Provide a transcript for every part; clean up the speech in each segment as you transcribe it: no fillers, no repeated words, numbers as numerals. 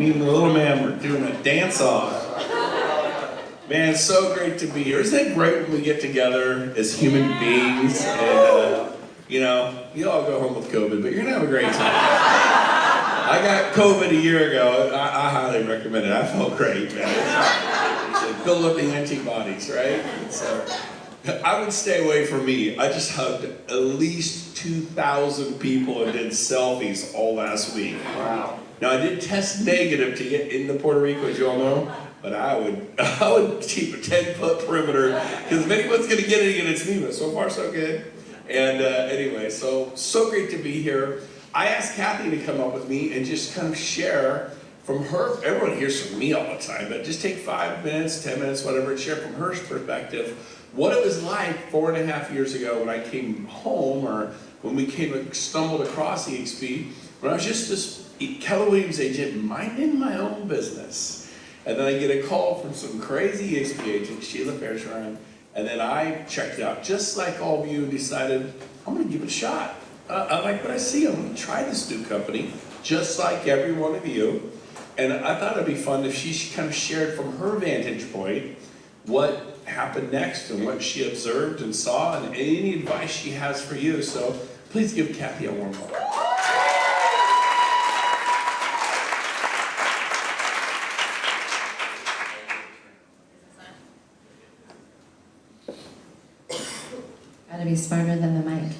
Me and the little man were doing a dance-off. Man, it's so great to be here. Isn't it great when we get together as human beings? And, you all go home with COVID, but you're going to have a great time. I got COVID a year ago. I highly recommend it. I felt great, man. You should build up the antibodies, right? So, I would stay away from me. I just hugged at least 2,000 people and did selfies all last week. Wow. Now, I did test negative to get into Puerto Rico, as you all know. But I would keep a 10-foot perimeter, because if anyone's going to get it again, it's me, but so far so good. And anyway, so great to be here. I asked Kathy to come up with me and just kind of share from her. Everyone hears from me all the time, but just take 5 minutes, 10 minutes, whatever, and share from her perspective what it was like 4.5 years ago when I came home, or when we stumbled across EXP, when I was just this Keller Williams agent minding my own business. And then I get a call from some crazy EXP agent, Sheila Fairshine, and then I checked it out, just like all of you, and decided, I'm going to give it a shot. I like what I see. I'm going to try this new company, just like every one of you. And I thought it'd be fun if she kind of shared from her vantage point what happened next and what she observed and saw, and any advice she has for you. So please give Kathy a warm welcome. Gotta be smarter than the mic.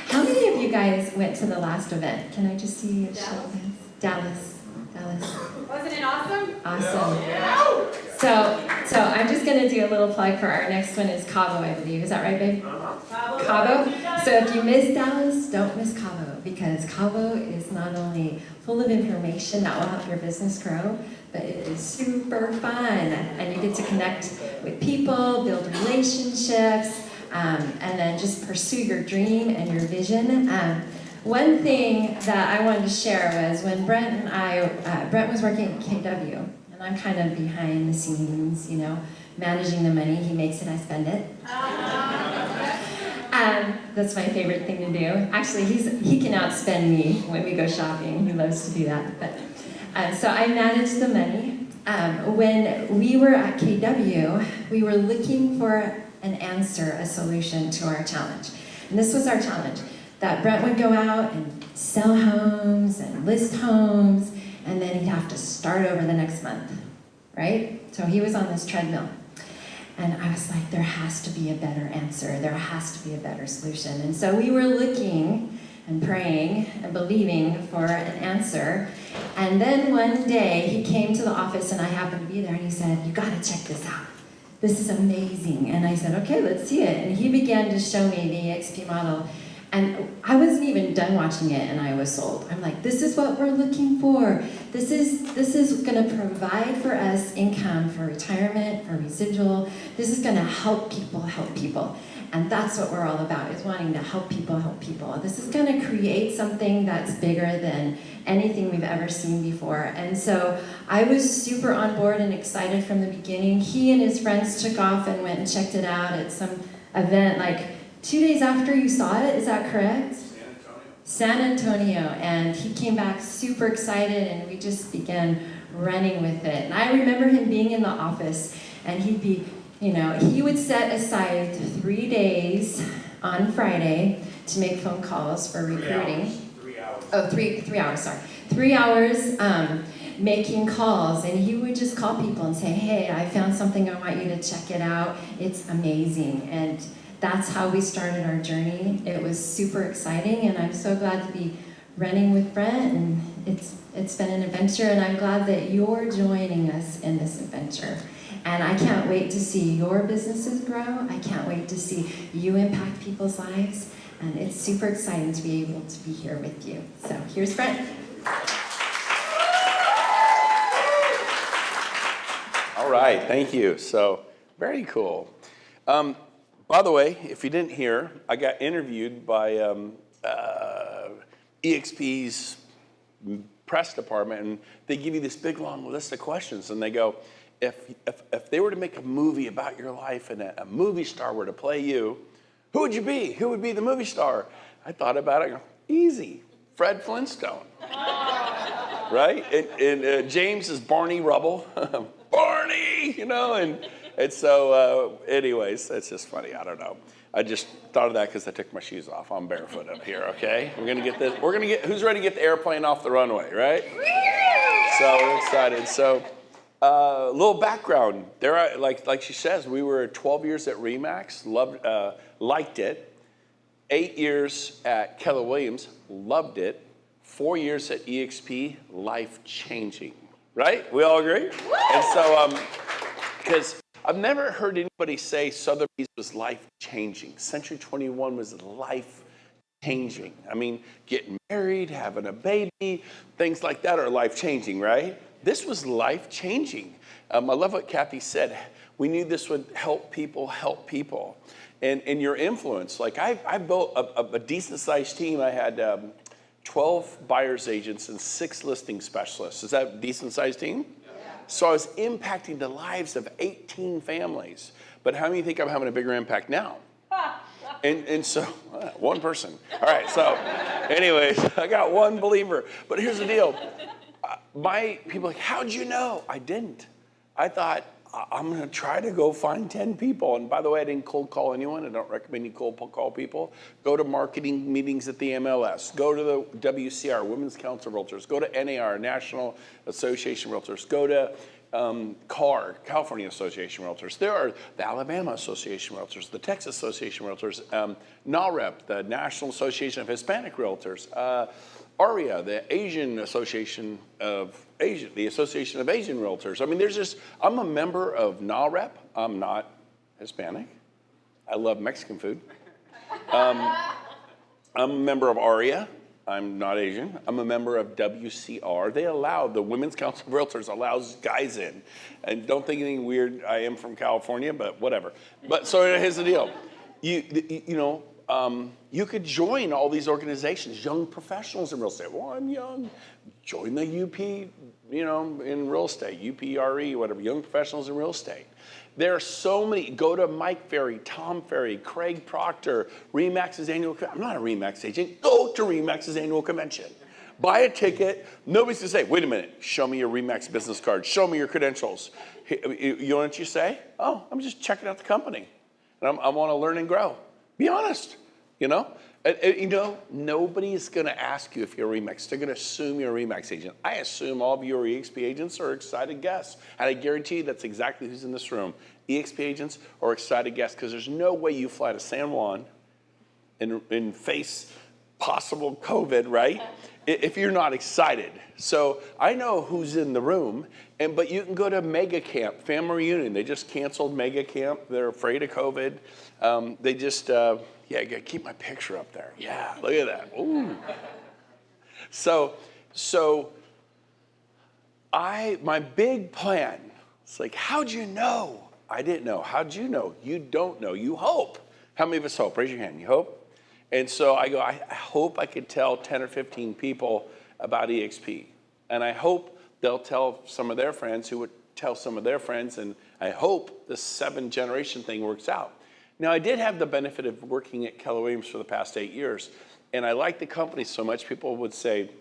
How many of you guys went to the last event? Can I just see a show of hands? Dallas. Wasn't it awesome? Awesome. Yeah. So I'm just gonna do a little plug for our next one is Cabo, I believe. Is that right, babe? Cabo. So if you miss Dallas, don't miss Cabo, because Cabo is not only full of information that will help your business grow, but it is super fun, and you get to connect with people, build relationships, and then just pursue your dream and your vision. One thing that I wanted to share was when Brent was working at KW, and I'm kind of behind the scenes, managing the money. He makes it, I spend it. That's my favorite thing to do. Actually, he can outspend me when we go shopping. He loves to do that. But so I manage the money. When we were at KW, we were looking for an answer, a solution to our challenge. And this was our challenge, that Brent would go out and sell homes and list homes, and then he'd have to start over the next month, right? So he was on this treadmill. And I was like, there has to be a better answer. There has to be a better solution. And so we were looking and praying and believing for an answer. And then one day he came to the office, and I happened to be there, and he said, you gotta check this out. This is amazing. And I said, okay, let's see it. And he began to show me the EXP model. And I wasn't even done watching it, and I was sold. I'm like, this is what we're looking for. This is gonna provide for us income for retirement, for residual. This is gonna help people help people. And that's what we're all about, is wanting to help people help people. This is gonna create something that's bigger than anything we've ever seen before. And so I was super on board and excited from the beginning. He and his friends took off and went and checked it out at some event, like 2 days after you saw it, is that correct? San Antonio. And he came back super excited, and we just began running with it. And I remember him being in the office, and he'd be, he would set aside 3 days on Friday to make phone calls for recruiting. 3 hours. Oh, 3 hours, sorry. 3 hours making calls, and he would just call people and say, hey, I found something, I want you to check it out. It's amazing. And that's how we started our journey. It was super exciting, and I'm so glad to be running with Brent, and it's been an adventure, and I'm glad that you're joining us in this adventure. And I can't wait to see your businesses grow. I can't wait to see you impact people's lives, and it's super exciting to be able to be here with you. So here's Brent. All right, thank you. So, very cool. By the way, if you didn't hear, I got interviewed by EXP's press department, and they give you this big long list of questions, and they go, if they were to make a movie about your life and a movie star were to play you, who would you be? Who would be the movie star? I thought about it, easy, Fred Flintstone. right? And James is Barney Rubble. Barney, and so anyways, that's just funny. I don't know. I just thought of that because I took my shoes off. I'm barefoot up here, okay? We're gonna get who's ready to get the airplane off the runway, right? So we're excited. So a little background. There, like she says, we were 12 years at Remax, liked it. 8 years at Keller Williams, loved it. 4 years at EXP, life-changing, right? We all agree? And so, because I've never heard anybody say Sotheby's was life-changing. Century 21 was life-changing. I mean, getting married, having a baby, things like that are life-changing, right? This was life-changing. I love what Kathy said. We knew this would help people. And your influence, like I built a decent-sized team. I had 12 buyer's agents and 6 listing specialists. Is that a decent-sized team? Yeah. So I was impacting the lives of 18 families. But how many think I'm having a bigger impact now? And so, one person. All right, so anyways, I got one believer. But here's the deal. My people are like, how'd you know? I didn't. I thought, I'm going to try to go find 10 people. And by the way, I didn't cold call anyone. I don't recommend you cold call people. Go to marketing meetings at the MLS. Go to the WCR, Women's Council of Realtors. Go to NAR, National Association of Realtors. Go to CAR, California Association of Realtors. There are the Alabama Association of Realtors, the Texas Association of Realtors, NAREP, the National Association of Hispanic Realtors, ARIA, the Asian Association of Asian, the Association of Asian Realtors. I mean, I'm a member of NAREP. I'm not Hispanic. I love Mexican food. I'm a member of ARIA. I'm not Asian. I'm a member of WCR. The Women's Council of Realtors allows guys in. And don't think anything weird. I am from California, but whatever. But so here's the deal. You could join all these organizations, young professionals in real estate. Well, I'm young. Join the UP, in real estate, UPRE, whatever, young professionals in real estate. There are so many. Go to Mike Ferry, Tom Ferry, Craig Proctor, Remax's annual. I'm not a Remax agent. Go to Remax's annual convention. Buy a ticket. Nobody's going to say, wait a minute, show me your Remax business card. Show me your credentials. You know what you say? Oh, I'm just checking out the company. And I want to learn and grow. Be honest, nobody is going to ask you if you're a Remax. They're going to assume you're a Remax agent. I assume all of your EXP agents are excited guests. And I guarantee you that's exactly who's in this room. EXP agents are excited guests because there's no way you fly to San Juan and face possible COVID, right? If you're not excited. So I know who's in the room, but you can go to Mega Camp, family reunion. They just canceled Mega Camp. They're afraid of COVID. They just, I gotta keep my picture up there. Yeah, look at that. Ooh. So my big plan, it's like, how'd you know? I didn't know. How'd you know? You don't know. You hope. How many of us hope? Raise your hand. You hope? And so I go, I hope I could tell 10 or 15 people about EXP. And I hope they'll tell some of their friends who would tell some of their friends. And I hope the 7-generation thing works out. Now, I did have the benefit of working at Keller Williams for the past 8 years. And I liked the company so much, people would say,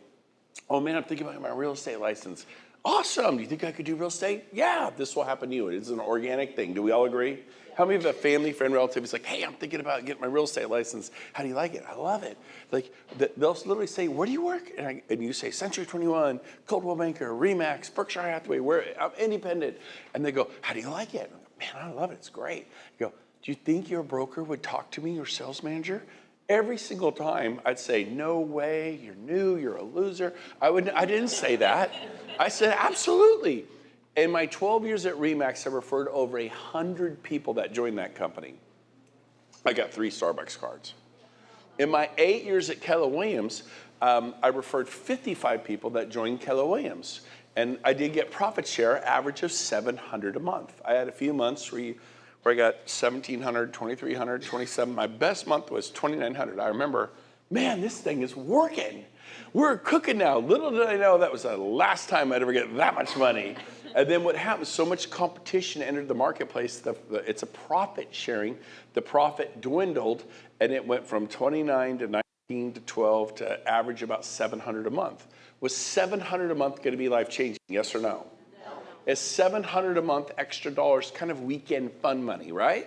oh man, I'm thinking about my real estate license. Awesome, do you think I could do real estate? Yeah, this will happen to you. It's an organic thing. Do we all agree? How many of a family, friend, relative is like, hey, I'm thinking about getting my real estate license. How do you like it? I love it. Like, they'll literally say, where do you work? And you say, Century 21, Coldwell Banker, Remax, Berkshire Hathaway, I'm independent. And they go, how do you like it? Man, I love it. It's great. You go, do you think your broker would talk to me, your sales manager? Every single time I'd say, no way, you're new, you're a loser. I didn't say that. I said, absolutely. In my 12 years at Remax, I referred over 100 people that joined that company. I got 3 Starbucks cards. In my 8 years at Keller Williams, I referred 55 people that joined Keller Williams. And I did get profit share, average of $700 a month. I had a few months where I got $1,700, $2,300, $2,700. My best month was $2,900. I remember, man, this thing is working. We're cooking now. Little did I know that was the last time I'd ever get that much money. And then what happened, so much competition entered the marketplace, it's a profit sharing. The profit dwindled, and it went from 29 to 9. to 12 to average about 700 a month. Was 700 a month going to be life-changing? Yes or no? Is 700 a month extra dollars kind of weekend fun money, right?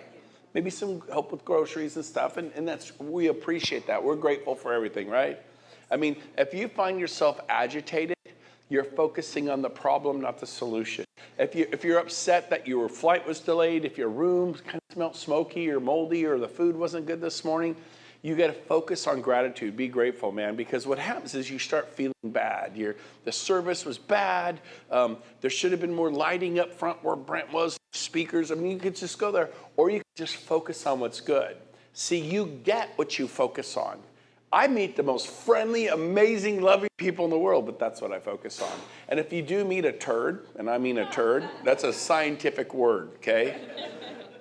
Maybe some help with groceries and stuff, and we appreciate that. We're grateful for everything, right? I mean, if you find yourself agitated, you're focusing on the problem, not the solution. If you're upset that your flight was delayed, if your room kind of smelled smoky or moldy or the food wasn't good this morning, you got to focus on gratitude. Be grateful, man, because what happens is you start feeling bad. The service was bad. There should have been more lighting up front where Brent was, speakers. I mean, you could just go there, or you could just focus on what's good. See, you get what you focus on. I meet the most friendly, amazing, loving people in the world, but that's what I focus on. And if you do meet a turd, and I mean a turd, that's a scientific word, okay?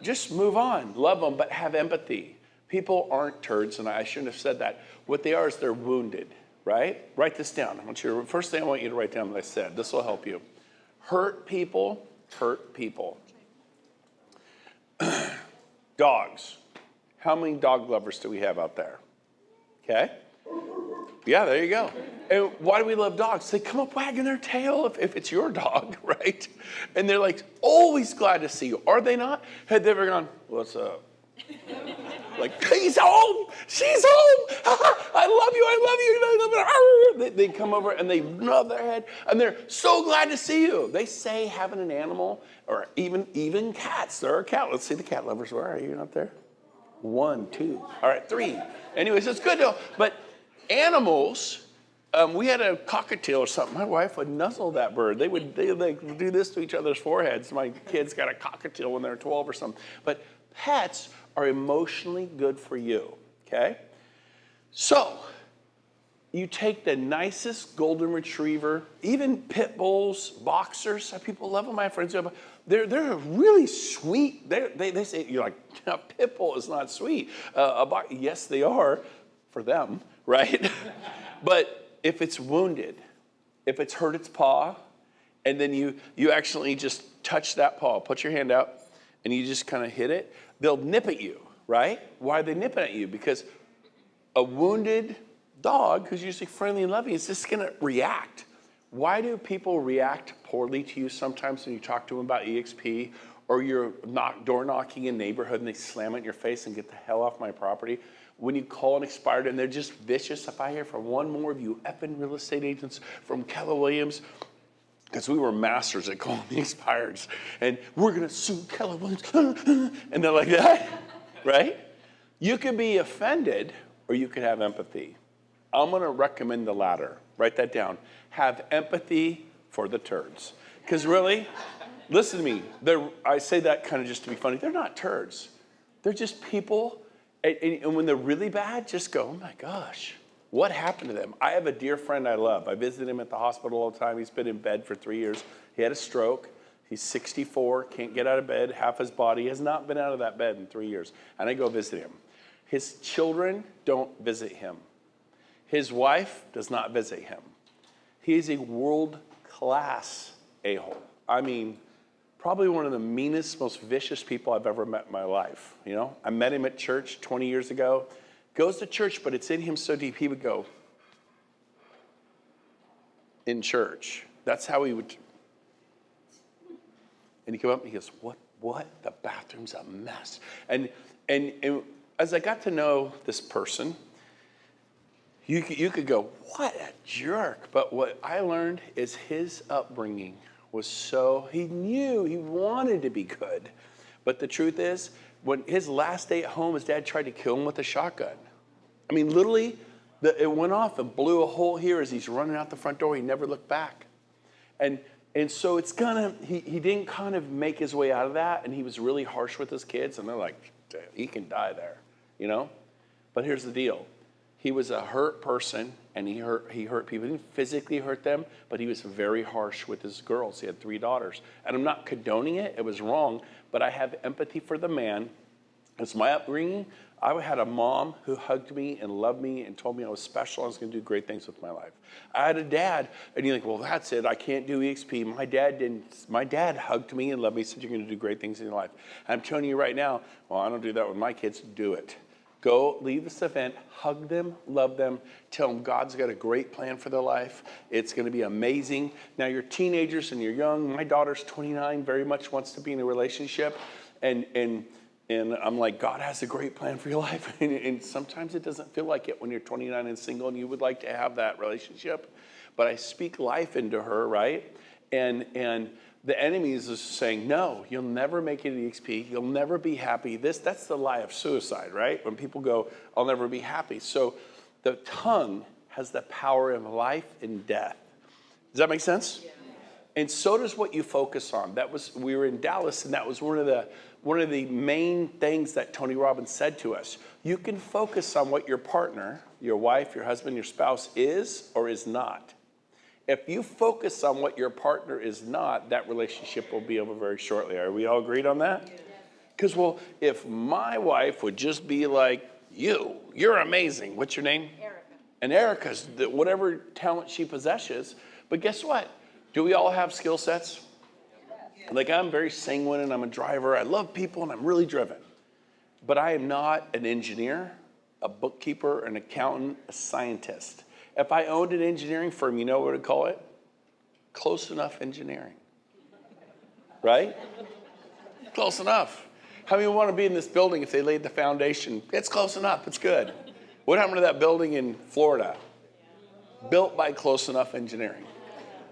Just move on. Love them, but have empathy. People aren't turds, and I shouldn't have said that. What they are is they're wounded, right? Write this down. First thing I want you to write down what I said. This will help you. Hurt people hurt people. Dogs. How many dog lovers do we have out there? Okay? Yeah, there you go. And why do we love dogs? They come up wagging their tail if it's your dog, right? And they're like always glad to see you. Are they not? Had they ever gone, what's up? Like, he's home, she's home, I love you. They come over and they nod their head and they're so glad to see you. They say having an animal, or even cats, there are cat, let's see the cat lovers, where are you out there? 1, 2, all right, 3. Anyways, it's good though, but animals, we had a cockatiel or something. My wife would nuzzle that bird. They like do this to each other's foreheads. My kids got a cockatiel when they were 12 or something. But pets are emotionally good for you, okay? So, you take the nicest golden retriever, even pit bulls, boxers, people love them, my friends. They're really sweet. They say, you're like, a pit bull is not sweet. Yes, they are for them, right? But if it's wounded, if it's hurt its paw, and then you actually just touch that paw, put your hand out, and you just kind of hit it, they'll nip at you, right? Why are they nipping at you? Because a wounded dog, who's usually friendly and loving, is just going to react. Why do people react poorly to you sometimes when you talk to them about EXP, or you're door knocking in a neighborhood and they slam it in your face and get the hell off my property? When you call an expired and they're just vicious. If I hear from one more of you effing real estate agents from Keller Williams, because we were masters at calling the expireds, and we're going to sue Keller Williams, and they're like that, right? You could be offended, or you could have empathy. I'm going to recommend the latter. Write that down. Have empathy for the turds. Because really, listen to me. I say that kind of just to be funny. They're not turds. They're just people, and when they're really bad, just go, oh my gosh. What happened to them? I have a dear friend I love. I visit him at the hospital all the time. He's been in bed for 3 years. He had a stroke. He's 64, can't get out of bed. Half his body has not been out of that bed in 3 years. And I go visit him. His children don't visit him. His wife does not visit him. He is a world-class a-hole. I mean, probably one of the meanest, most vicious people I've ever met in my life. You know, I met him at church 20 years ago. Goes to church, but it's in him so deep, he would go in church. That's how he would. And he'd come up and he goes, what? The bathroom's a mess. And as I got to know this person, you could go, what a jerk. But what I learned is his upbringing was he knew he wanted to be good. But the truth is, when his last day at home, his dad tried to kill him with a shotgun. I mean, literally, it went off and blew a hole here as he's running out the front door. He never looked back. And so it's he didn't kind of make his way out of that, and he was really harsh with his kids, and they're like, he can die there, you know? But here's the deal. He was a hurt person, and he hurt people. He didn't physically hurt them, but he was very harsh with his girls. He had 3 daughters. And I'm not condoning it. It was wrong. But I have empathy for the man. It's my upbringing. I had a mom who hugged me and loved me and told me I was special. I was going to do great things with my life. I had a dad, and you're like, well, that's it. I can't do EXP. My dad didn't. My dad hugged me and loved me, said you're going to do great things in your life. And I'm telling you right now, well, I don't do that with my kids. Do it. Go leave this event, hug them, love them, tell them God's got a great plan for their life. It's going to be amazing. Now, you're teenagers and you're young. My daughter's 29, very much wants to be in a relationship. And I'm like, God has a great plan for your life. And sometimes it doesn't feel like it when you're 29 and single and you would like to have that relationship. But I speak life into her, right? And the enemy is just saying, no, you'll never make it to EXP. You'll never be happy. That's the lie of suicide, right? When people go, I'll never be happy. So the tongue has the power of life and death. Does that make sense? Yeah. And so does what you focus on. We were in Dallas, and that was one of the main things that Tony Robbins said to us. You can focus on what your partner, your wife, your husband, your spouse is or is not. If you focus on what your partner is not, that relationship will be over very shortly. Are we all agreed on that? Because, well, if my wife would just be like, you're amazing. What's your name? Erica. And Erica's, whatever talent she possesses. But guess what? Do we all have skill sets? Like, I'm very sanguine and I'm a driver. I love people and I'm really driven. But I am not an engineer, a bookkeeper, an accountant, a scientist. If I owned an engineering firm, you know what I'd call it? Close enough engineering. Right? Close enough. How many want to be in this building if they laid the foundation? It's close enough. It's good. What happened to that building in Florida? Built by Close Enough Engineering.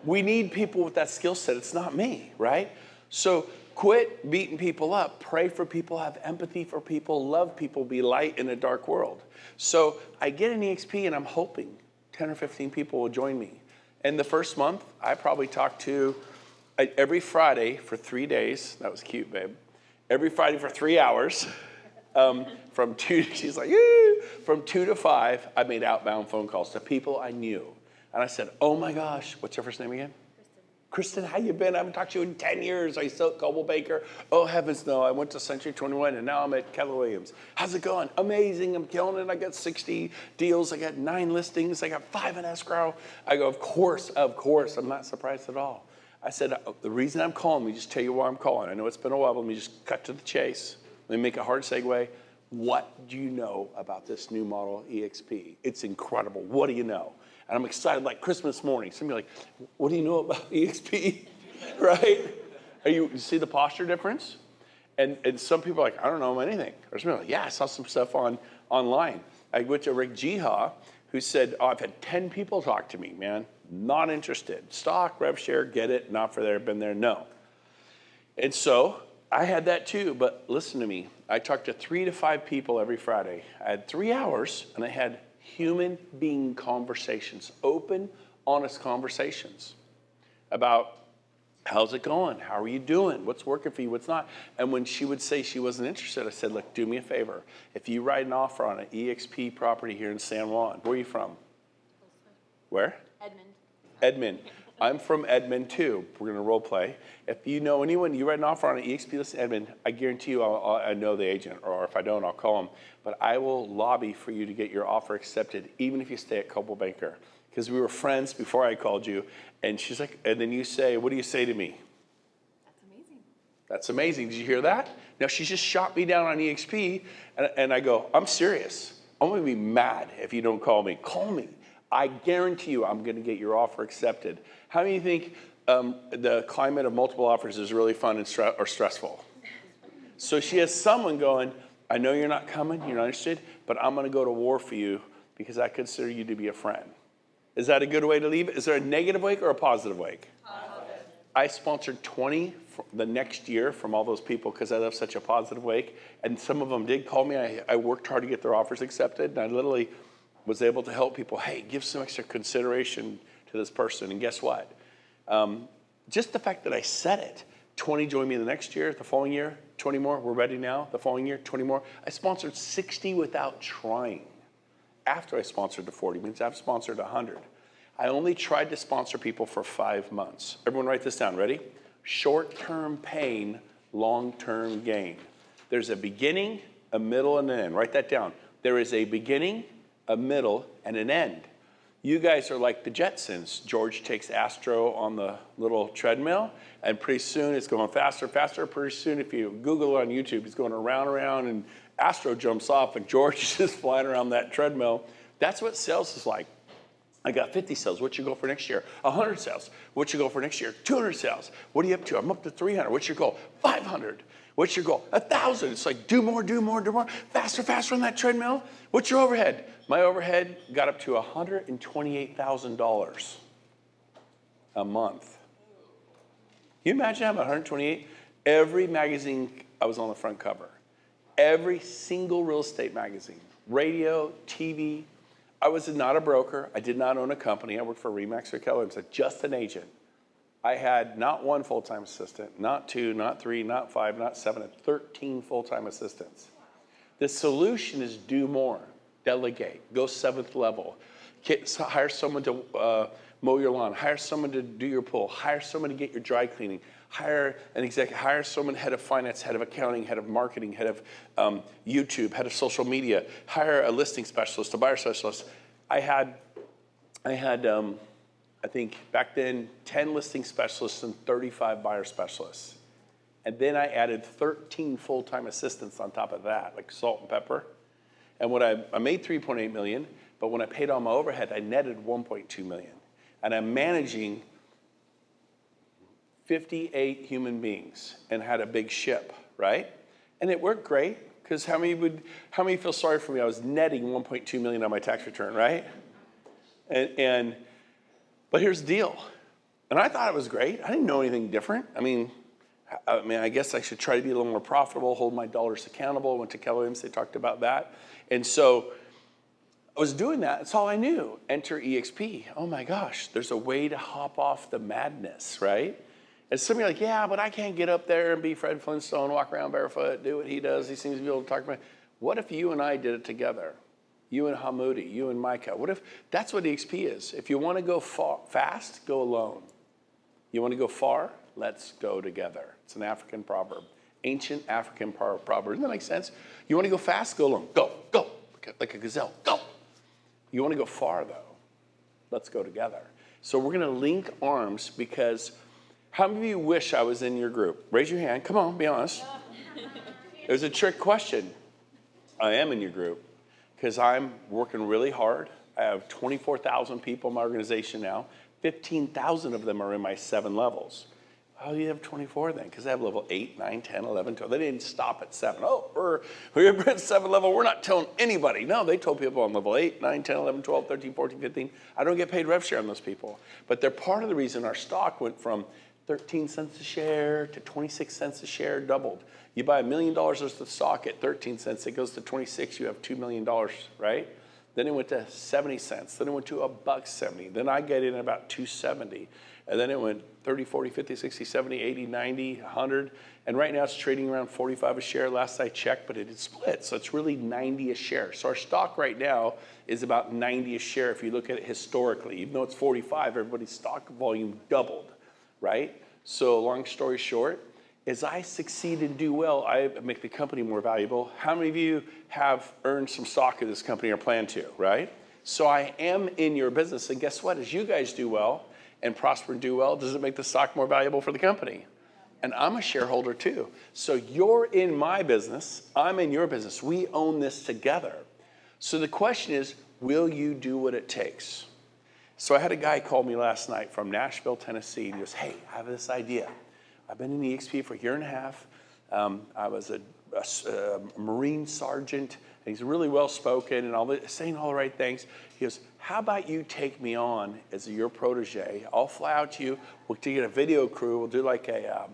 We need people with that skill set. It's not me, right? So quit beating people up. Pray for people. Have empathy for people. Love people. Be light in a dark world. So I get an EXP and I'm hoping 10 or 15 people will join me. And the first month, I probably talked to every Friday for 3 days. That was cute, babe. Every Friday for 3 hours. From 2 to 5, I made outbound phone calls to people I knew. And I said, oh my gosh, what's your first name again? Kristen, how you been? I haven't talked to you in 10 years. I still at Coldwell Banker. Oh, heavens no. I went to Century 21 and now I'm at Keller Williams. How's it going? Amazing. I'm killing it. I got 60 deals. I got 9 listings. I got 5 in escrow. I go, of course. I'm not surprised at all. I said, the reason I'm calling, let me just tell you why I'm calling. I know it's been a while, but let me just cut to the chase. Let me make a hard segue. What do you know about this new model EXP? It's incredible. What do you know? And I'm excited like Christmas morning. Somebody like, what do you know about EXP? Right? You see the posture difference? And some people are like, I don't know anything. Or somebody like, yeah, I saw some stuff online. I went to Rick Jiha, who said, I've had 10 people talk to me, man. Not interested. Stock, rev share, get it, not for there, been there, no. And so I had that too, but listen to me. I talked to 3 to 5 people every Friday. I had 3 hours, and I had human being conversations, open, honest conversations about how's it going? How are you doing? What's working for you? What's not? And when she would say she wasn't interested, I said, look, do me a favor. If you write an offer on an EXP property here in San Juan, where are you from? Where? Edmond. I'm from Edmond too. We're going to role play. If you know anyone, you write an offer on an EXP list in Edmond, I guarantee you I know the agent, or if I don't, I'll call him. But I will lobby for you to get your offer accepted, even if you stay at Coldwell Banker. Because we were friends before I called you. And she's like, and then you say, what do you say to me? That's amazing. That's amazing. Did you hear that? Now, she just shot me down on EXP, and I go, I'm serious. I'm going to be mad if you don't call me. Call me. I guarantee you I'm going to get your offer accepted. How many think the climate of multiple offers is really fun and or stressful? So she has someone going, I know you're not coming, you're not interested, but I'm going to go to war for you because I consider you to be a friend. Is that a good way to leave it? Is there a negative wake or a positive wake? Positive. I sponsored 20 the next year from all those people because I left such a positive wake. And some of them did call me. I worked hard to get their offers accepted. And I literally was able to help people, hey, give some extra consideration to this person. And guess what? Just the fact that I said it, 20 joined me the next year, the following year, 20 more, we're ready now, the following year, 20 more. I sponsored 60 without trying. After I sponsored the 40, means I've sponsored 100. I only tried to sponsor people for 5 months. Everyone write this down, ready? Short-term pain, long-term gain. There's a beginning, a middle, and an end. Write that down. There is a beginning, a middle, and an end. You guys are like the Jetsons. George takes Astro on the little treadmill, and pretty soon it's going faster, faster. Pretty soon, if you Google it on YouTube, it's going around, Astro jumps off and George is just flying around that treadmill. That's what sales is like. I got 50 sales. What's your goal for next year? 100 sales. What's your goal for next year? 200 sales. What are you up to? I'm up to 300. What's your goal? 500. What's your goal? 1,000. It's like do more, do more, do more. Faster, faster on that treadmill. What's your overhead? My overhead got up to $128,000 a month. Can you imagine having 128? Every magazine, I was on the front cover. Every single real estate magazine, radio, TV. I was not a broker. I did not own a company. I worked for Remax or Keller Williams, just an agent. I had not one full-time assistant, not two, not three, not five, not seven, 13 full-time assistants. The solution is do more, delegate, go 7th level, hire someone to mow your lawn, hire someone to do your pool, hire someone to get your dry cleaning, hire an executive, hire someone head of finance, head of accounting, head of marketing, head of YouTube, head of social media, hire a listing specialist, a buyer specialist. I had, I think back then, 10 listing specialists and 35 buyer specialists. And then I added 13 full-time assistants on top of that, like salt and pepper. And when I made $3.8 million, but when I paid all my overhead, I netted $1.2 million. And I'm managing 58 human beings and had a big ship, right? And it worked great, because how many feel sorry for me? I was netting $1.2 million on my tax return, right? But here's the deal. And I thought it was great. I didn't know anything different. I mean, I guess I should try to be a little more profitable, hold my dollars accountable. I went to Keller Williams, they talked about that. And so I was doing that. That's all I knew. Enter EXP. Oh my gosh, there's a way to hop off the madness, right? And some of you are like, yeah, but I can't get up there and be Fred Flintstone, walk around barefoot, do what he does. He seems to be able to talk about it. What if you and I did it together? You and Hamoudi, you and Micah. What if that's what EXP is? If you want to go fast, go alone. You want to go far? Let's go together. It's an African proverb, ancient African proverb. Doesn't that make sense? You want to go fast? Go alone. Go, go, like a gazelle. Go. You want to go far, though? Let's go together. So we're going to link arms, because how many of you wish I was in your group? Raise your hand. Come on, be honest. There's a trick question. I am in your group because I'm working really hard. I have 24,000 people in my organization now. 15,000 of them are in my 7 levels. How do you have 24 then? Because I have level 8, 9, 10, 11, 12. They didn't stop at 7. Oh, we're at 7 level. We're not telling anybody. No, they told people on level 8, 9, 10, 11, 12, 13, 14, 15. I don't get paid rev share on those people. But they're part of the reason our stock went from 13 cents a share to 26 cents a share, doubled. You buy $1 million worth of stock at 13 cents, it goes to 26, you have $2 million, right? Then it went to 70 cents, then it went to $1.70. Then I get in at about 270. And then it went 30, 40, 50, 60, 70, 80, 90, 100. And right now it's trading around 45 a share last I checked, but it had split. So it's really 90 a share. So our stock right now is about 90 a share if you look at it historically. Even though it's 45, everybody's stock volume doubled, right? So long story short, as I succeed and do well, I make the company more valuable. How many of you have earned some stock in this company or plan to, right? So I am in your business. And guess what? As you guys do well and prosper and do well, does it make the stock more valuable for the company? And I'm a shareholder too. So you're in my business, I'm in your business. We own this together. So the question is, will you do what it takes? So I had a guy call me last night from Nashville, Tennessee. And he goes, hey, I have this idea. I've been in EXP for a year and a half. I was a Marine sergeant, and he's really well-spoken and all this, saying all the right things. He goes, how about you take me on as your protege? I'll fly out to you. We'll get a video crew. We'll do like a,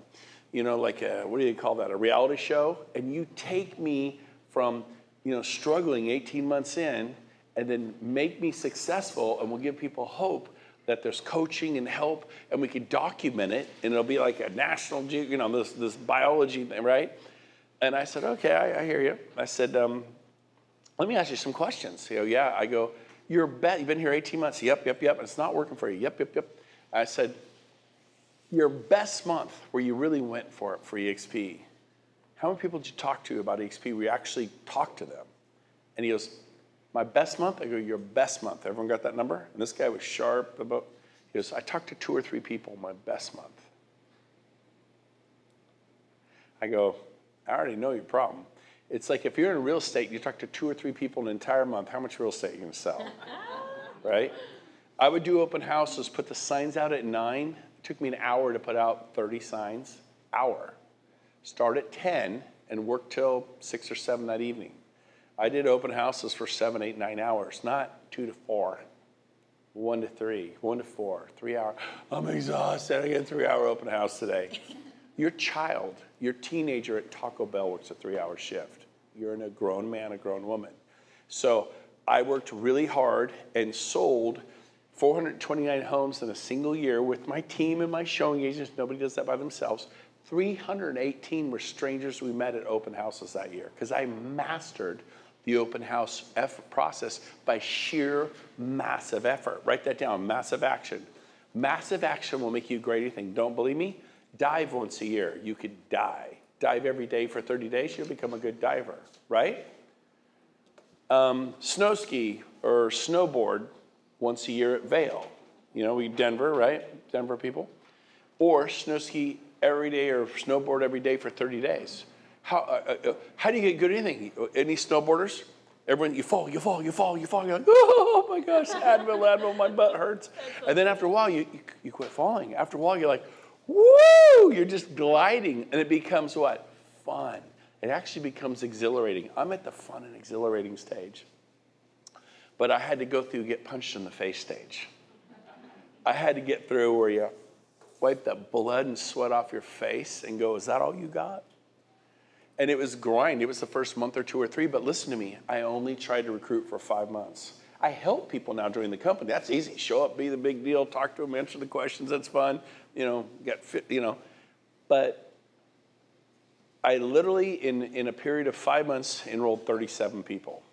what do you call that, a reality show? And you take me from, struggling 18 months in, and then make me successful, and we'll give people hope that there's coaching and help, and we can document it, and it'll be like a national, this biology thing, right? And I said, okay, I hear you. I said, let me ask you some questions. He goes, yeah. I go, you've been here 18 months. Yep. It's not working for you. Yep. I said, your best month where you really went for it for EXP, how many people did you talk to about EXP where you actually talked to them? And he goes, my best month? I go, your best month. Everyone got that number? And this guy was sharp about, he goes, I talked to 2 or 3 people my best month. I go, I already know your problem. It's like if you're in real estate, you talk to 2 or 3 people an entire month, how much real estate are you going to sell? Right? I would do open houses, put the signs out at 9. It took me an hour to put out 30 signs. Hour. Start at 10 and work till 6 or 7 that evening. I did open houses for 7, 8, 9 hours, not 2 to 4, 1 to 3, 1 to 4, 3 hours. I'm exhausted. I get a 3-hour open house today. Your child, your teenager at Taco Bell works a 3-hour shift. You're a grown man, a grown woman. So I worked really hard and sold 429 homes in a single year with my team and my showing agents. Nobody does that by themselves. 318 were strangers we met at open houses that year because I mastered the open house process by sheer massive effort. Write that down, massive action. Massive action will make you great at anything. Don't believe me? Dive once a year. You could die. Dive every day for 30 days, you'll become a good diver, right? Snow ski or snowboard once a year at Vail. You know, Denver, right? Denver people. Or snow ski every day or snowboard every day for 30 days. How do you get good at anything? Any snowboarders? Everyone, you fall. You're like, oh my gosh, Advil, my butt hurts. And then after a while, you quit falling. After a while, you're like, woo! You're just gliding, and it becomes what? Fun. It actually becomes exhilarating. I'm at the fun and exhilarating stage. But I had to go through get punched in the face stage. I had to get through where you wipe the blood and sweat off your face and go, is that all you got? And it was grind. It was the first month or 2 or 3, but listen to me. I only tried to recruit for 5 months. I help people now join the company. That's easy. Show up, be the big deal, talk to them, answer the questions. That's fun. Get fit, But I literally, in a period of 5 months, enrolled 37 people.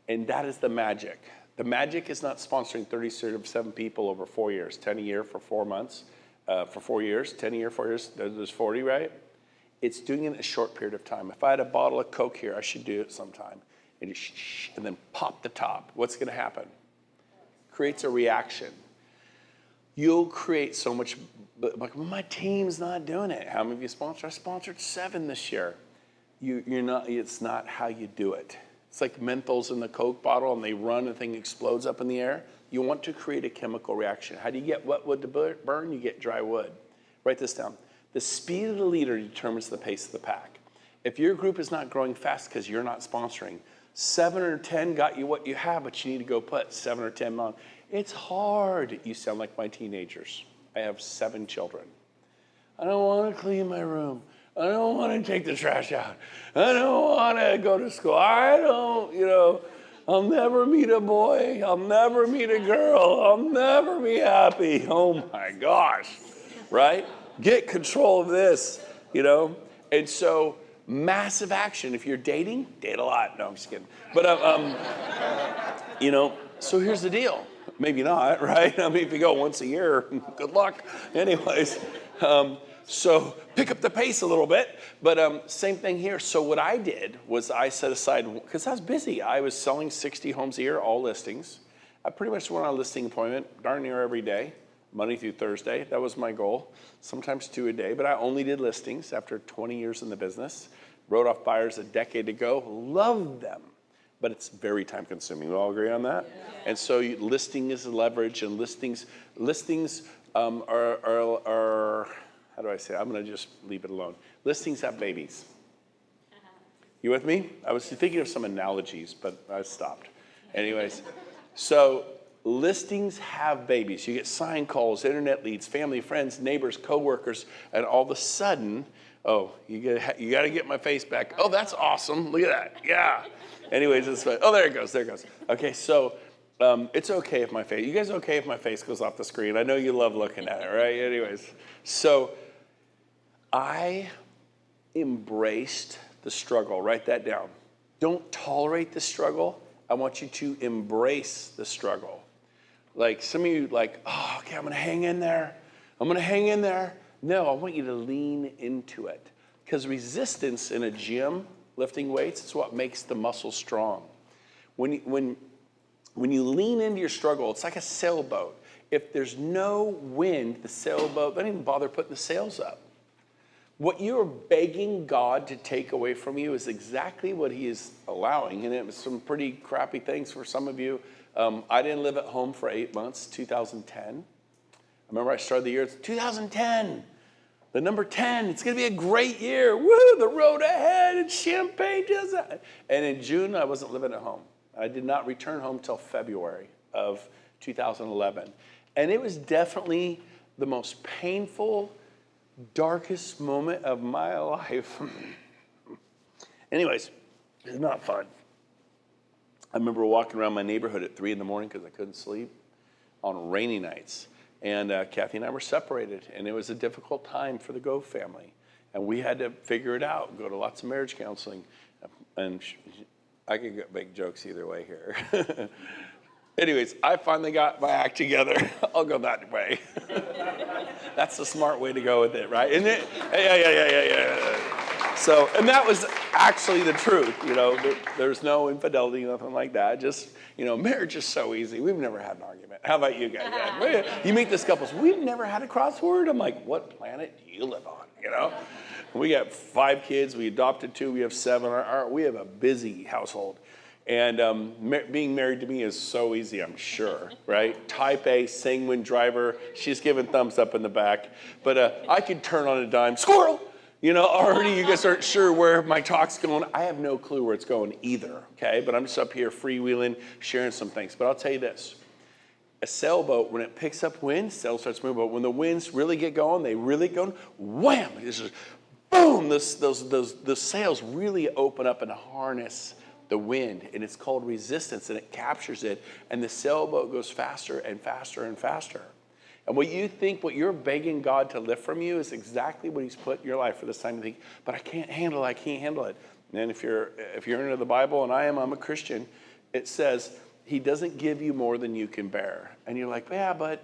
And that is the magic. The magic is not sponsoring 37 people over 4 years, 10 a year for 4 months, for 4 years, 10 a year, 4 years, there's 40, right? It's doing it in a short period of time. If I had a bottle of Coke here, I should do it sometime. And then pop the top. What's going to happen? Creates a reaction. You'll create so much, but like, well, my team's not doing it. How many of you sponsored? I sponsored 7 this year. You're not. It's not how you do it. It's like menthols in the Coke bottle, and they run, and the thing explodes up in the air. You want to create a chemical reaction. How do you get wet wood to burn? You get dry wood. Write this down. The speed of the leader determines the pace of the pack. If your group is not growing fast because you're not sponsoring, 7 or 10 got you what you have, but you need to go put 7 or 10 on. It's hard. You sound like my teenagers. I have 7 children. I don't want to clean my room. I don't want to take the trash out. I don't want to go to school. I'll never meet a boy. I'll never meet a girl. I'll never be happy. Oh my gosh, right? Get control of this, And so massive action. If you're dating, date a lot. No, I'm just kidding. But, so here's the deal. Maybe not, right? I mean, if you go once a year, good luck. Anyways, so pick up the pace a little bit. But same thing here. So what I did was I set aside, because I was busy. I was selling 60 homes a year, all listings. I pretty much went on a listing appointment darn near every day, Monday through Thursday. That was my goal. Sometimes 2 a day. But I only did listings after 20 years in the business. Wrote off buyers a decade ago. Loved them. But it's very time consuming. We all agree on that? Yeah. And so listing is leverage, and listings are how do I say it? I'm going to just leave it alone. Listings have babies. You with me? I was thinking of some analogies, but I stopped. Anyways, so listings have babies. You get sign calls, internet leads, family, friends, neighbors, coworkers, and all of a sudden, you got to get my face back. Oh, that's awesome. Look at that. Yeah. Anyways, it's fine. Oh, there it goes. Okay, so it's okay if my face, you guys okay if my face goes off the screen? I know you love looking at it, right? Anyways, so I embraced the struggle. Write that down. Don't tolerate the struggle. I want you to embrace the struggle. Like some of you okay, I'm going to hang in there. No, I want you to lean into it. Because resistance in a gym, lifting weights, is what makes the muscle strong. When you lean into your struggle, it's like a sailboat. If there's no wind, the sailboat, don't even bother putting the sails up. What you are begging God to take away from you is exactly what he is allowing. And it was some pretty crappy things for some of you. I didn't live at home for 8 months, 2010. I remember I started the year, it's 2010. The number 10, it's going to be a great year. Woo, the road ahead and champagne. And in June, I wasn't living at home. I did not return home till February of 2011. And it was definitely the most painful, darkest moment of my life. Anyways, it's not fun. I remember walking around my neighborhood at 3 a.m. because I couldn't sleep on rainy nights. And Kathy and I were separated, and it was a difficult time for the Gove family. And we had to figure it out, go to lots of marriage counseling. And I could make jokes either way here. Anyways, I finally got my act together. I'll go that way. That's the smart way to go with it, right? Isn't it? Yeah. So, and that was actually the truth. There's no infidelity, nothing like that. Just, marriage is so easy. We've never had an argument. How about you guys? You meet these couples. We've never had a crossword. I'm like, what planet do you live on? We got 5 kids. We adopted 2. We have 7. We have a busy household. And being married to me is so easy, I'm sure, right? Type A, sanguine driver. She's giving thumbs up in the back. But I could turn on a dime. Squirrel! Already you guys aren't sure where my talk's going. I have no clue where it's going either, okay? But I'm just up here freewheeling, sharing some things. But I'll tell you this. A sailboat, when it picks up wind, sail starts moving. But when the winds really get going, they really go, wham! It's just boom! Those sails really open up and harness the wind, and it's called resistance, and it captures it, and the sailboat goes faster and faster and faster. And what you think, what you're begging God to lift from you is exactly what he's put in your life for this time. You think, but I can't handle it. And if you're into the Bible, and I'm a Christian, it says he doesn't give you more than you can bear. And you're like, yeah, but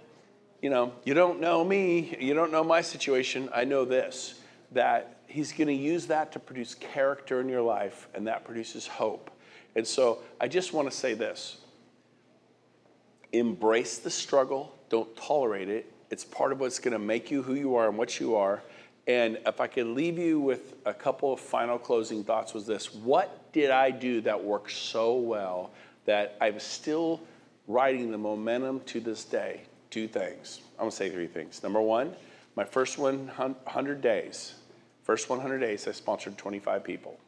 you don't know me, you don't know my situation. I know this, that he's going to use that to produce character in your life, and that produces hope. And so I just want to say this. Embrace the struggle. Don't tolerate it. It's part of what's going to make you who you are and what you are. And if I could leave you with a couple of final closing thoughts was this. What did I do that worked so well that I'm still riding the momentum to this day? 2 things. I'm going to say 3 things. Number 1, my first 100 days. First 100 days, I sponsored 25 people.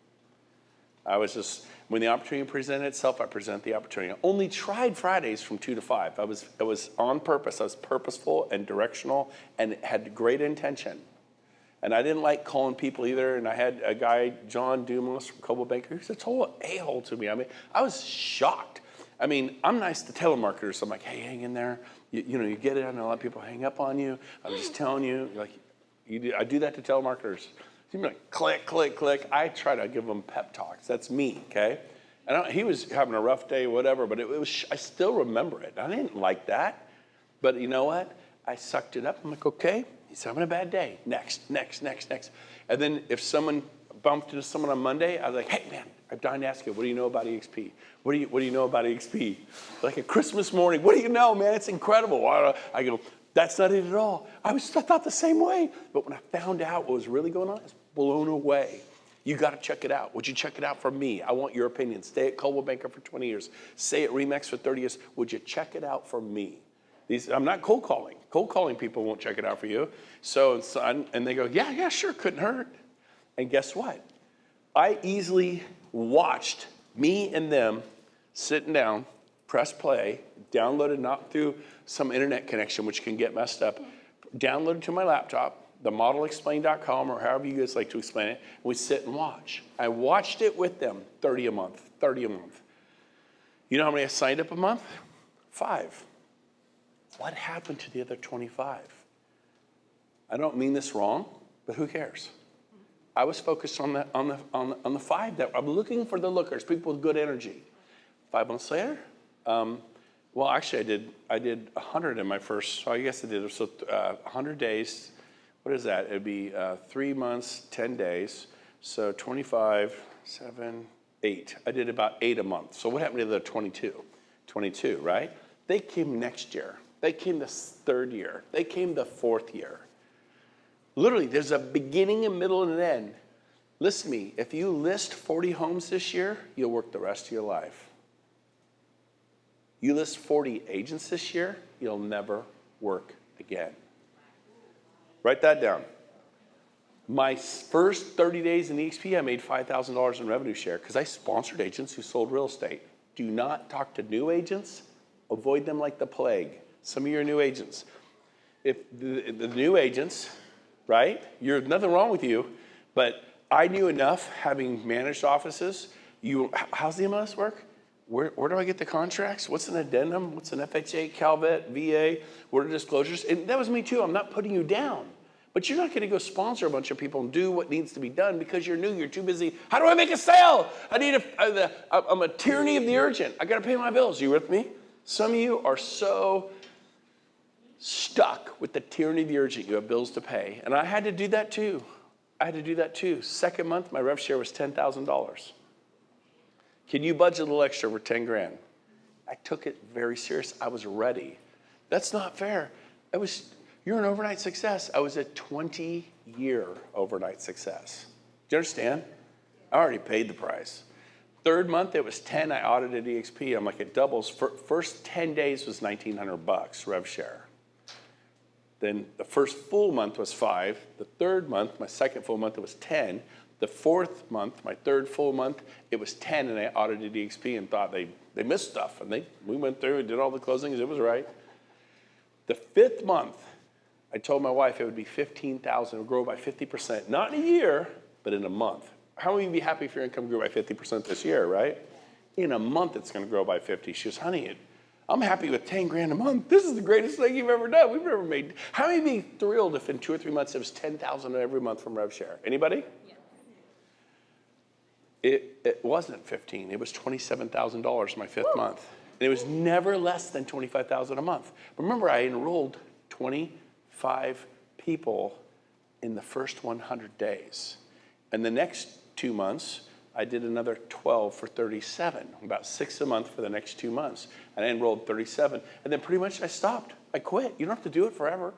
When the opportunity presented itself, I present the opportunity. I only tried Fridays from 2 to 5. I was on purpose. I was purposeful and directional and had great intention. And I didn't like calling people either. And I had a guy, John Dumas from Coldwell Banker, who's a total a-hole to me. I was shocked. I'm nice to telemarketers. So I'm like, hey, hang in there. You get it. I know a lot of people hang up on you. I'm just telling you, I do that to telemarketers. He'd be like, click, click, click. I try to give him pep talks. That's me, okay? And he was having a rough day, whatever, but I still remember it. I didn't like that. But you know what? I sucked it up. I'm like, okay, he's having a bad day. Next. And then if someone bumped into someone on Monday, I was like, hey, man, I'm dying to ask you, what do you know about EXP? What do you know about EXP? Like a Christmas morning, what do you know, man? It's incredible. I go, that's not it at all. I thought the same way. But when I found out what was really going on, I was blown away. You got to check it out. Would you check it out for me? I want your opinion. Stay at Coldwell Banker for 20 years. Stay at Remax for 30 years. Would you check it out for me? I'm not cold calling. Cold calling people won't check it out for you. And they go, yeah, sure, couldn't hurt. And guess what? I easily watched me and them sitting down, press play, downloaded not through some internet connection, which can get messed up, downloaded to my laptop, themodelexplain.com, or however you guys like to explain it. We sit and watch. I watched it with them, 30 a month. You know how many I signed up a month? 5. What happened to the other 25? I don't mean this wrong, but who cares? I was focused on the 5 that I'm looking for the lookers, people with good energy. 5 months later, well, actually, I did 100 in my first. So I guess I did 100 days. What is that? It'd be 3 months, 10 days. So 25, 7, 8. I did about 8 a month. So what happened to the 22? 22, right? They came next year. They came the 3rd year. They came the 4th year. Literally, there's a beginning, a middle, and an end. Listen to me. If you list 40 homes this year, you'll work the rest of your life. You list 40 agents this year, you'll never work again. Write that down. My first 30 days in EXP, I made $5,000 in revenue share because I sponsored agents who sold real estate. Do not talk to new agents. Avoid them like the plague. Some of you are new agents. If the new agents, right, there's nothing wrong with you, but I knew enough having managed offices. How's the MLS work? Where do I get the contracts? What's an addendum? What's an FHA, Calvet, VA? What are disclosures? And that was me too. I'm not putting you down. But you're not going to go sponsor a bunch of people and do what needs to be done because you're new. You're too busy. How do I make a sale? I'm a tyranny of the urgent. I got to pay my bills. You with me? Some of you are so stuck with the tyranny of the urgent. You have bills to pay. And I had to do that too. Second month, my rev share was $10,000. Can you budget a little extra for 10 grand? I took it very serious. I was ready. That's not fair. You're an overnight success. I was a 20-year overnight success. Do you understand? I already paid the price. Third month, it was 10. I audited EXP. I'm like, it doubles. First 10 days was $1,900 rev share. Then the first full month was 5. The third month, my second full month, it was 10. The fourth month, my third full month, it was 10, and I audited EXP and thought they missed stuff. And we went through and did all the closings. It was right. The fifth month, I told my wife it would be $15,000. It would grow by 50%. Not in a year, but in a month. How many of you be happy if your income grew by 50% this year, right? In a month, it's going to grow by 50. She goes, honey, I'm happy with 10 grand a month. This is the greatest thing you've ever done. We've never made. How many be thrilled if in 2 or 3 months it was 10,000 every month from rev share? Anybody? Yeah. It wasn't 15. It was $27,000 my fifth month. And it was never less than $25,000 a month. Remember, I enrolled 25 people in the first 100 days. And the next 2 months, I did another 12 for 37, about 6 a month for the next 2 months. And I enrolled 37. And then pretty much I stopped. I quit. You don't have to do it forever.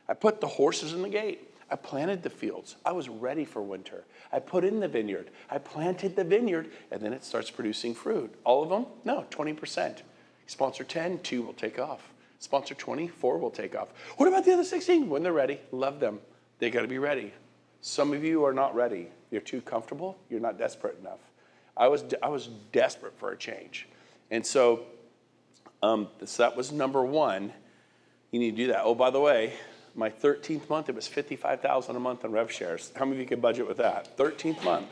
I put the horses in the gate. I planted the fields. I was ready for winter. I put in the vineyard. I planted the vineyard, and then it starts producing fruit. All of them? No, 20%. Sponsor 10, 2 will take off. Sponsor 20, 4 will take off. What about the other 16? When they're ready, love them. They got to be ready. Some of you are not ready. You're too comfortable. You're not desperate enough. I was desperate for a change. And so that was number one. You need to do that. Oh, by the way, my 13th month, it was $55,000 a month in rev shares. How many of you can budget with that? 13th month.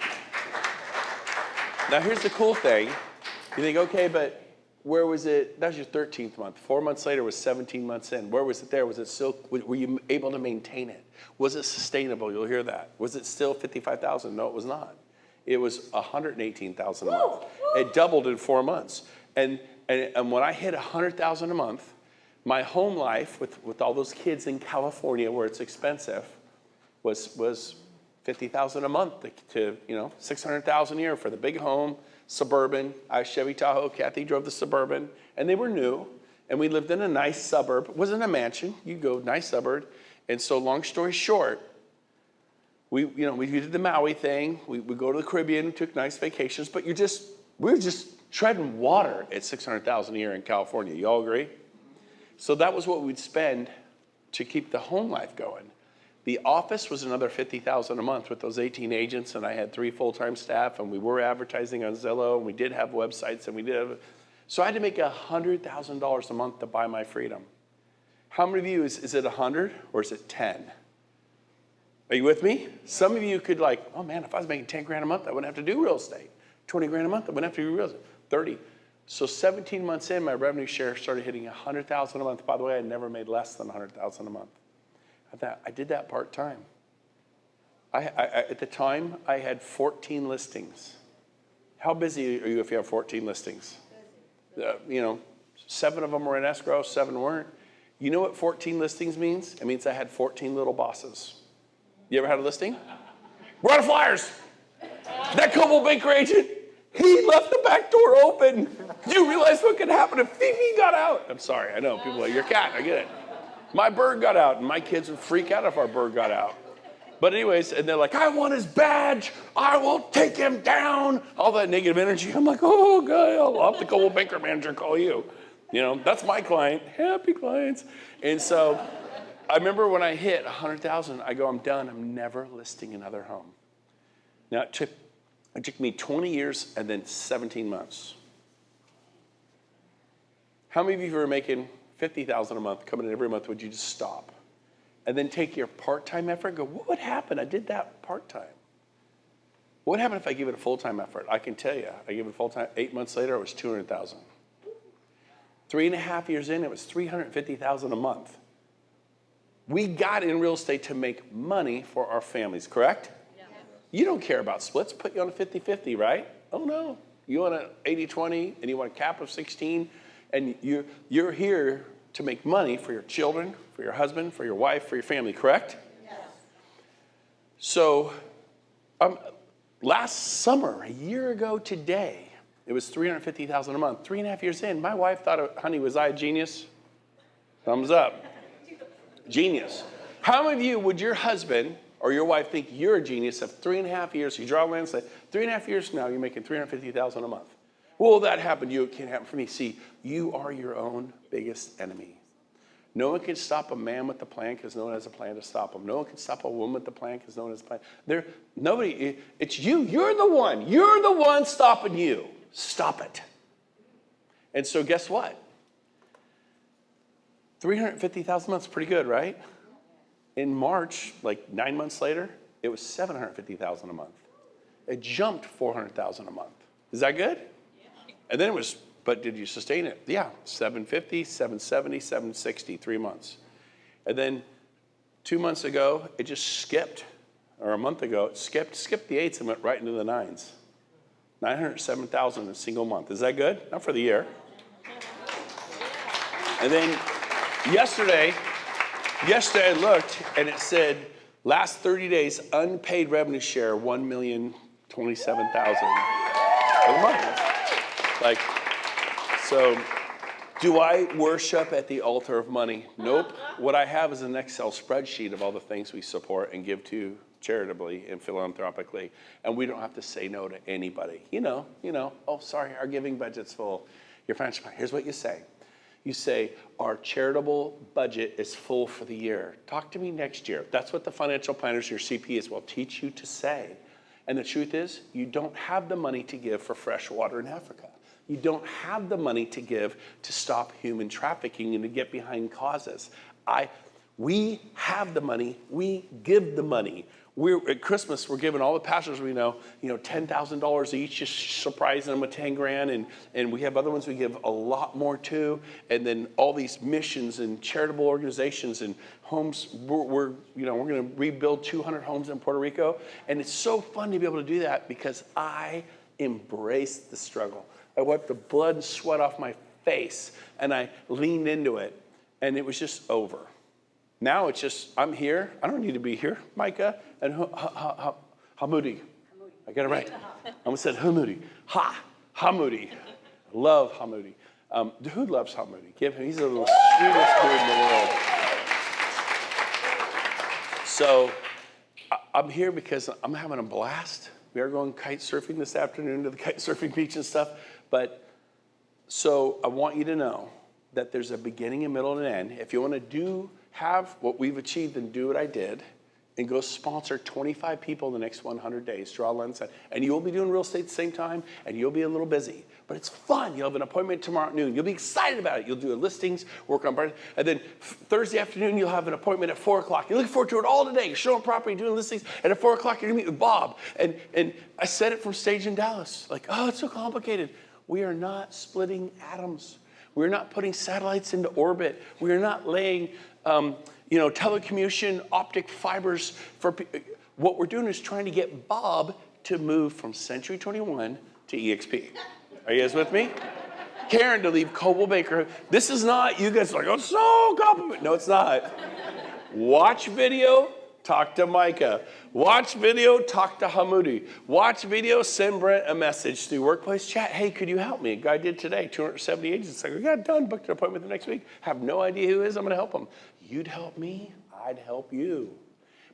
Now, here's the cool thing. You think, okay, but where was it? That was your 13th month. 4 months later was 17 months in. Where was it there? Was it still, were you able to maintain it? Was it sustainable? You'll hear that. Was it still 55,000? No, it was not. It was 118,000 a month. It doubled in 4 months. And when I hit 100,000 a month, my home life with all those kids in California where it's expensive was 50,000 a month to 600,000 a year for the big home, suburban. I Chevy Tahoe. Kathy drove the Suburban, and they were new. And we lived in a nice suburb. It wasn't a mansion. You go nice suburb. And so, long story short, we did the Maui thing. We go to the Caribbean, took nice vacations. But we were just treading water at 600,000 a year in California. You all agree? So that was what we'd spend to keep the home life going. The office was another $50,000 a month with those 18 agents, and I had 3 full-time staff, and we were advertising on Zillow, and we did have websites, and we did have. So I had to make $100,000 a month to buy my freedom. How many of you, is it 100 or is it 10? Are you with me? Some of you could oh man, if I was making 10 grand a month, I wouldn't have to do real estate. 20 grand a month, I wouldn't have to do real estate. 30. So 17 months in, my revenue share started hitting 100,000 a month. By the way, I never made less than 100,000 a month. I did that part-time. At the time, I had 14 listings. How busy are you if you have 14 listings? 7 of them were in escrow, 7 weren't. You know what 14 listings means? It means I had 14 little bosses. You ever had a listing? We're out of flyers. That Coldwell Banker agent, he left the back door open. Do you realize what could happen if Fifi got out? I'm sorry, I know. People are like, your cat, I get it. My bird got out, and my kids would freak out if our bird got out. But anyways, and they're like, I want his badge. I will take him down. All that negative energy. I'm like, oh, God, I'll have the Coldwell Banker manager call you. You know, that's my client. Happy clients. And so I remember when I hit 100,000, I go, I'm done. I'm never listing another home. Now, it took me 20 years and then 17 months. How many of you who are making $50,000 a month, coming in every month, would you just stop? And then take your part-time effort and go, what would happen? I did that part-time. What would happen if I give it a full-time effort? I can tell you, I gave it full-time. 8 months later, it was 200,000. 3.5 years in, it was 350,000 a month. We got in real estate to make money for our families, correct? Yeah. You don't care about splits. Put you on a 50-50, right? Oh, no. You want an 80-20, and you want a cap of 16, and you're here to make money for your children, for your husband, for your wife, for your family, correct? Yes. So last summer, a year ago today, it was 350,000 a month. 3.5 years in, my wife thought, honey, was I a genius? Thumbs up. Genius. How many of you would your husband or your wife think you're a genius if 3.5 years, you draw a line and say, 3.5 years from now, you're making 350,000 a month? Well, that happened to you. It can't happen for me. See, you are your own biggest enemy. No one can stop a man with a plan because no one has a plan to stop him. No one can stop a woman with a plan because no one has a plan. It's you. You're the one. You're the one stopping you. Stop it. And so guess what? 350,000 months, pretty good, right? In March, like 9 months later, it was 750,000 a month. It jumped 400,000 a month. Is that good? Yeah. And then it was, but did you sustain it? Yeah, 750, 770, 760, 3 months. And then 2 months ago, it just skipped, or a month ago, it skipped the eights and went right into the nines. 907,000 in a single month. Is that good? Not for the year. And then yesterday I looked and it said, last 30 days, unpaid revenue share, 1,027,000 for the month. Like, so do I worship at the altar of money? Nope. What I have is an Excel spreadsheet of all the things we support and give to charitably and philanthropically, and we don't have to say no to anybody. You know, oh, sorry, our giving budget's full. Your financial plan. Here's what you say. You say, our charitable budget is full for the year. Talk to me next year. That's what the financial planners, your CPAs, will teach you to say. And the truth is, you don't have the money to give for fresh water in Africa. You don't have the money to give to stop human trafficking and to get behind causes. We have the money. We give the money. At Christmas, we're giving all the pastors we know, $10,000 each, just surprising them with 10 grand. And we have other ones we give a lot more to. And then all these missions and charitable organizations and homes. We're going to rebuild 200 homes in Puerto Rico. And it's so fun to be able to do that because I embrace the struggle. I wiped the blood and sweat off my face and I leaned into it. And it was just over. Now it's just, I'm here. I don't need to be here. Micah and Hamoudi. I got it right. I almost said Hamoudi. Hamoudi. Love Hamoudi. Who loves Hamoudi? Give him. He's the sweetest dude in the world. So I'm here because I'm having a blast. We are going kite surfing this afternoon to the kite surfing beach and stuff. But so I want you to know that there's a beginning, a middle, and an end. If you want to have what we've achieved and do what I did, and go sponsor 25 people in the next 100 days, draw a line side. And you'll be doing real estate at the same time, and you'll be a little busy. But it's fun. You'll have an appointment tomorrow at noon. You'll be excited about it. You'll do listings, work on buyers. And then Thursday afternoon, you'll have an appointment at 4 o'clock. You're looking forward to it all today. You're showing property, doing listings. And at 4 o'clock, you're going to meet with Bob. And I said it from stage in Dallas. Like, oh, it's so complicated. We are not splitting atoms. We're not putting satellites into orbit. We are not laying telecommunication optic fibers for what we're doing is trying to get Bob to move from Century 21 to EXP. Are you guys with me? Karen to leave Coldwell Banker. This is not, you guys are like, oh, so complicated. No, it's not. Watch video, talk to Micah. Watch video, talk to Hamoudi. Watch video, send Brent a message through Workplace Chat. Hey, could you help me? A guy did today, 270 agents. Like, we got done, booked an appointment the next week. Have no idea who he is, I'm gonna help him. You'd help me, I'd help you.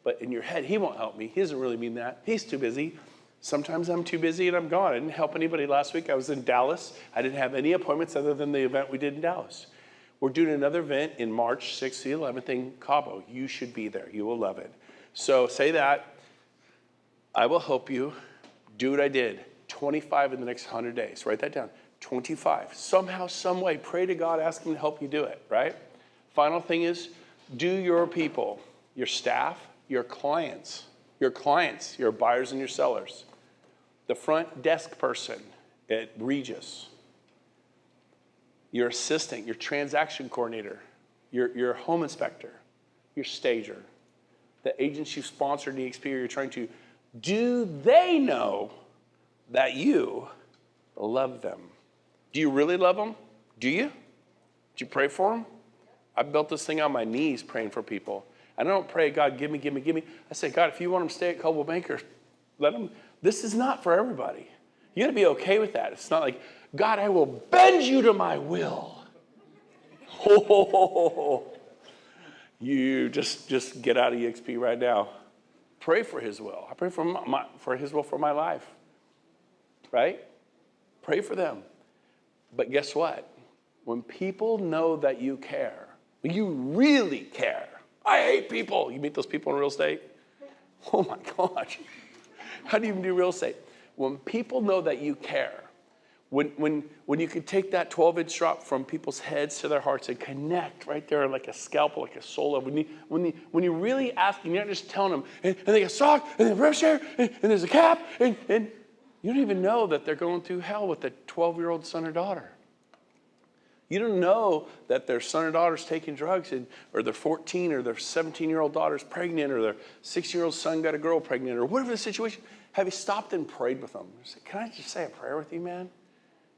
But in your head, he won't help me. He doesn't really mean that. He's too busy. Sometimes I'm too busy and I'm gone. I didn't help anybody last week. I was in Dallas. I didn't have any appointments other than the event we did in Dallas. We're doing another event in March 6th to the 11th in Cabo. You should be there. You will love it. So say that. I will help you do what I did. 25 in the next 100 days. Write that down. 25. Somehow, some way, pray to God, ask him to help you do it, right? Final thing is, do your people, your staff, your clients, your buyers and your sellers, the front desk person at Regis, your assistant, your transaction coordinator, your home inspector, your stager, the agents you sponsored in EXP or you're trying to, do they know that you love them? Do you really love them? Do you? Did you pray for them? I built this thing on my knees praying for people. And I don't pray, God, give me, give me, give me. I say, God, if you want them to stay at Coldwell Banker, let them. This is not for everybody. You got to be okay with that. It's not like, God, I will bend you to my will. Oh, you just get out of EXP right now. Pray for his will. I pray for his will for my life. Right? Pray for them. But guess what? When people know that you care, when you really care, I hate people. You meet those people in real estate? Oh my gosh. How do you even do real estate? When people know that you care, when you can take that 12-inch drop from people's heads to their hearts and connect right there like a scalpel, like a soul. When you really ask, and you're not just telling them, and they get sock, and they brush hair, and there's a cap, and you don't even know that they're going through hell with a 12-year-old son or daughter. You don't know that their son or daughter's taking drugs, or their 14 or their 17-year-old daughter's pregnant, or their 6-year-old son got a girl pregnant, or whatever the situation. Have you stopped and prayed with them? Say, can I just say a prayer with you, man?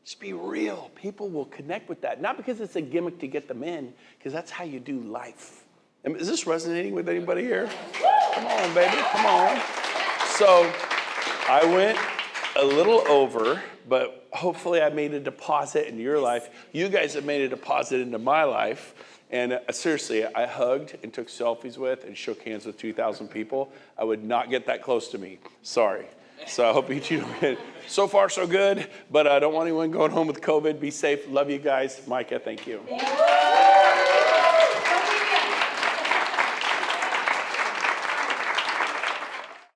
Just be real. People will connect with that. Not because it's a gimmick to get them in, because that's how you do life. Is this resonating with anybody here? Come on, baby. Come on. So I went a little over, but hopefully I made a deposit in your life. You guys have made a deposit into my life. And seriously, I hugged and took selfies with and shook hands with 2,000 people. I would not get that close to me. Sorry. So I hope you two do. So far, so good. But I don't want anyone going home with COVID. Be safe. Love you guys. Micah, thank you.